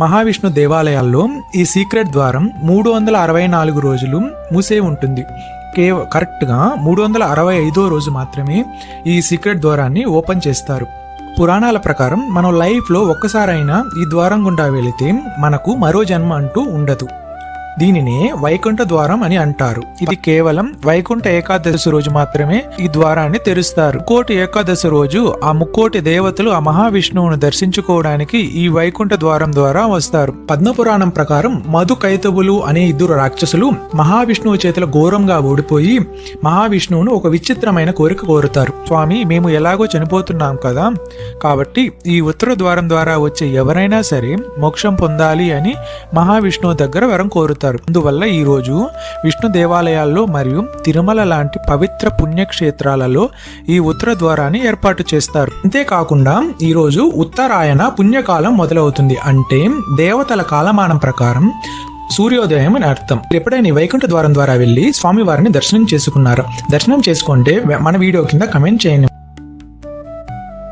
మహావిష్ణు దేవాలయాల్లో ఈ సీక్రెట్ ద్వారం 364 రోజులు మూసే ఉంటుంది. కరెక్ట్గా 365వ రోజు మాత్రమే ఈ సీక్రెట్ ద్వారాన్ని ఓపెన్ చేస్తారు. పురాణాల ప్రకారం మనం లైఫ్లో ఒక్కసారైనా ఈ ద్వారం గుండా వెళితే మనకు మరో జన్మ అంటూ ఉండదు. దీనినే వైకుంఠ ద్వారం అని అంటారు. ఇది కేవలం వైకుంఠ ఏకాదశి రోజు మాత్రమే ఈ ద్వారాన్ని తెరుస్తారు. ముక్కోటి ఏకాదశి రోజు ఆ ముక్కోటి దేవతలు ఆ మహావిష్ణువును దర్శించుకోవడానికి ఈ వైకుంఠ ద్వారం ద్వారా వస్తారు. పద్మపురాణం ప్రకారం మధు కైతవులు అనే 2 రాక్షసులు మహావిష్ణువు చేతిలో ఘోరంగా ఓడిపోయి మహావిష్ణువును ఒక విచిత్రమైన కోరిక కోరుతారు. స్వామి, మేము ఎలాగో చనిపోతున్నాం కదా, కాబట్టి ఈ ఉత్తర ద్వారం ద్వారా వచ్చే ఎవరైనా సరే మోక్షం పొందాలి అని మహావిష్ణువు దగ్గర వరం కోరుతారు. అందువల్ల ఈ రోజు విష్ణు దేవాలయాల్లో మరియు తిరుమల లాంటి పవిత్ర పుణ్యక్షేత్రాలలో ఈ ఉత్తర ద్వారాన్ని ఏర్పాటు చేస్తారు. అంతేకాకుండా ఈ రోజు ఉత్తరాయణ పుణ్యకాలం మొదలవుతుంది. అంటే దేవతల కాలమానం ప్రకారం సూర్యోదయం అని అర్థం. ఎప్పుడైనా వైకుంఠ ద్వారం ద్వారా వెళ్ళి స్వామివారిని దర్శనం చేసుకున్నారు? దర్శనం చేసుకుంటే మన వీడియో కింద కమెంట్ చేయండి.